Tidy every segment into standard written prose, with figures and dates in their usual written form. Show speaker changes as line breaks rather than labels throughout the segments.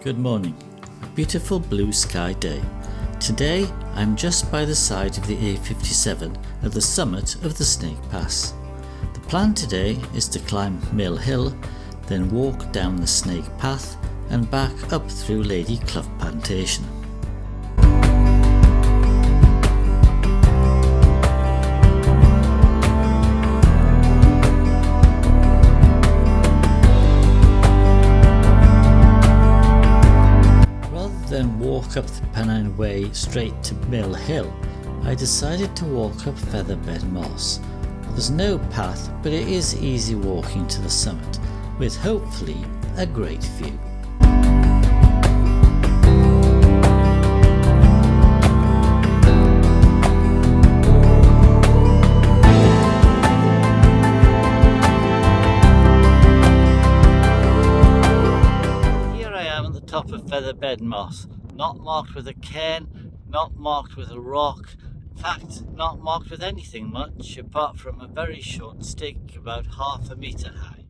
Good morning. A beautiful blue sky day. Today I'm just by the side of the A57 at the summit of the Snake Pass. The plan today is to climb Millhill, then walk down the Snake Path and back up through Lady Clough plantation. Then walk up the Pennine Way straight to Millhill, I decided to walk up Featherbed Moss. There's no path, but it is easy walking to the summit, with hopefully a great view. Top of Featherbed Moss, not marked with a cairn, not marked with a rock, in fact not marked with anything much apart from a very short stick about half a metre high.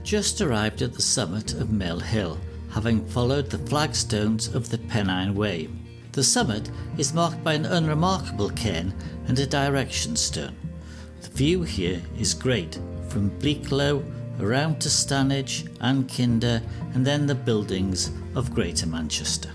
Just arrived at the summit of Millhill, having followed the flagstones of the Pennine Way. The summit is marked by an unremarkable cairn and a direction stone. The view here is great, from Bleaklow around to Stanage and Kinder, and then the buildings of Greater Manchester.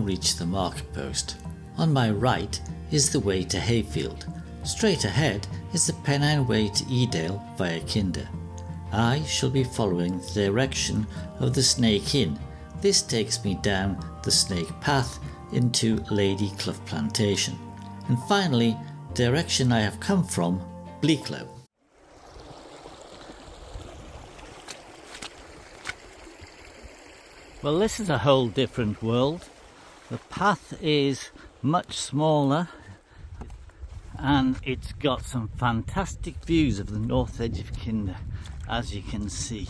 Reach the marker post. On my right is the way to Hayfield. Straight ahead is the Pennine Way to Edale via Kinder. I shall be following the direction of the Snake Inn. This takes me down the Snake Path into Lady Clough plantation. And finally, the direction I have come from, Bleaklow. Well, this is a whole different world. The path is much smaller. and it's got some fantastic views of the north edge of Kinder, as you can see.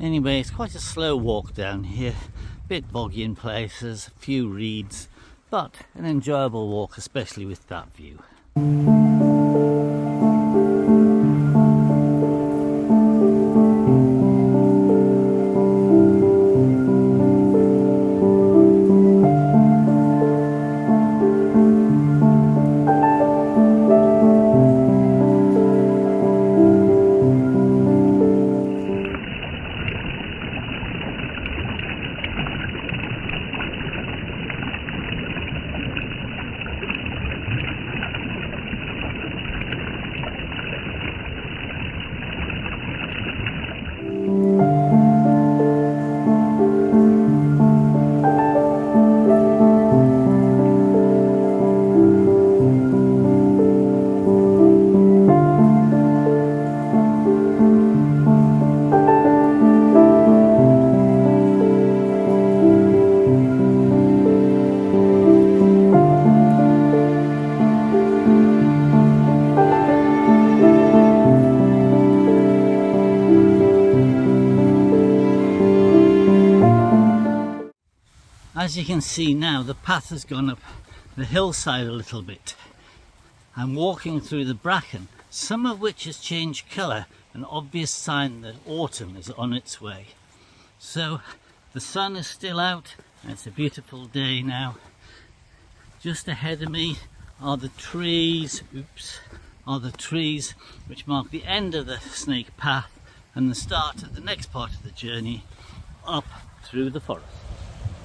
Anyway, it's quite a slow walk down here, a bit boggy in places, a few reeds, but an enjoyable walk, especially with that view. As you can see now, the path has gone up the hillside a little bit. I'm walking through the bracken, some of which has changed colour, an obvious sign that autumn is on its way. So the sun is still out and it's a beautiful day now. Just ahead of me are the trees, which mark the end of the snake path and the start of the next part of the journey up through the forest.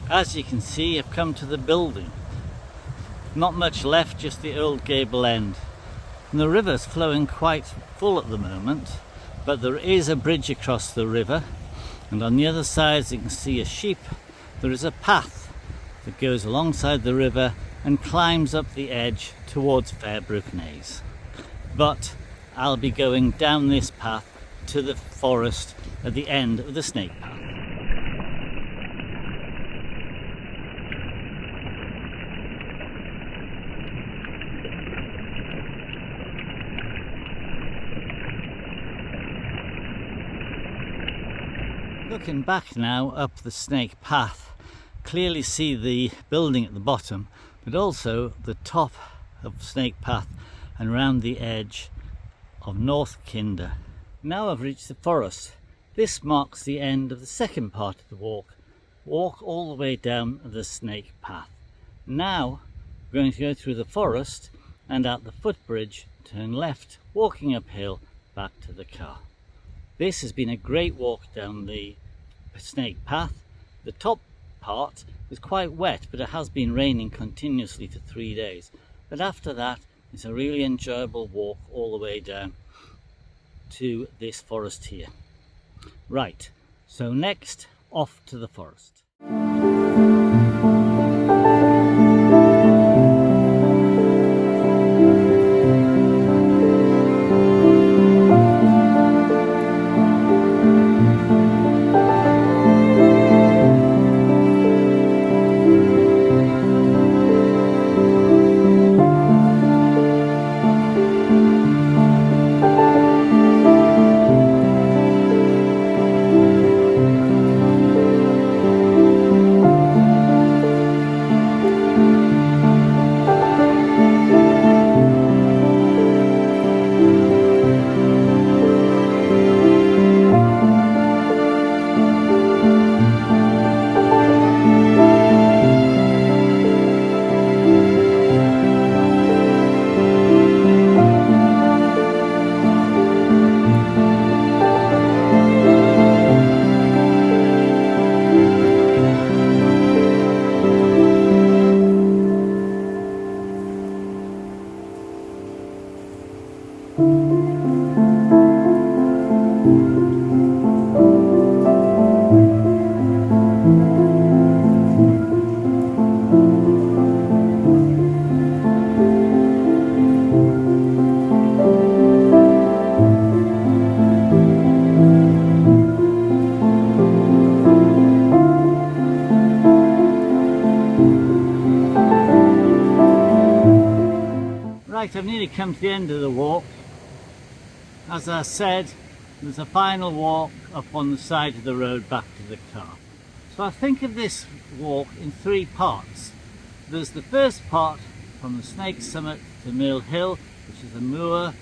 As you can see, I've come to the building. Not much left, just the old gable end. And the river's flowing quite full at the moment, but there is a bridge across the river, and on the other side, as you can see a sheep, there is a path that goes alongside the river and climbs up the edge towards Fairbrook Naze. But I'll be going down this path to the forest at the end of the snake path. Looking back now up the snake path, clearly see the building at the bottom, but also the top of snake path and round the edge of North Kinder. Now I've reached the forest. This marks the end of the second part of the walk. Walk all the way down the snake path. Now we're going to go through the forest and at the footbridge turn left, walking uphill back to the car. This has been a great walk down the snake path. The top part was quite wet, but it has been raining continuously for 3 days. But after that, it's a really enjoyable walk all the way down to this forest here. Right, so next, off to the forest.
nearly come to the end of the walk. As I said, there's a final walk up on the side of the road back to the car. So I think of this walk in three parts. There's the first part from the Snake Summit to Millhill, which is a moor,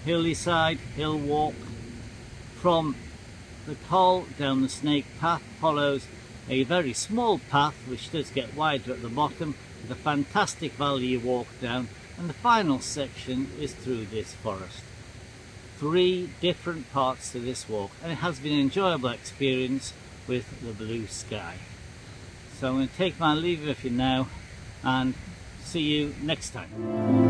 hilly side, hill walk. From the Col down the Snake Path follows a very small path which does get wider at the bottom with a fantastic valley you walk down, and the final section is through this forest. Three different parts to this walk, and it has been an enjoyable experience with the blue sky. So I'm going to take my leave of you now and see you next time.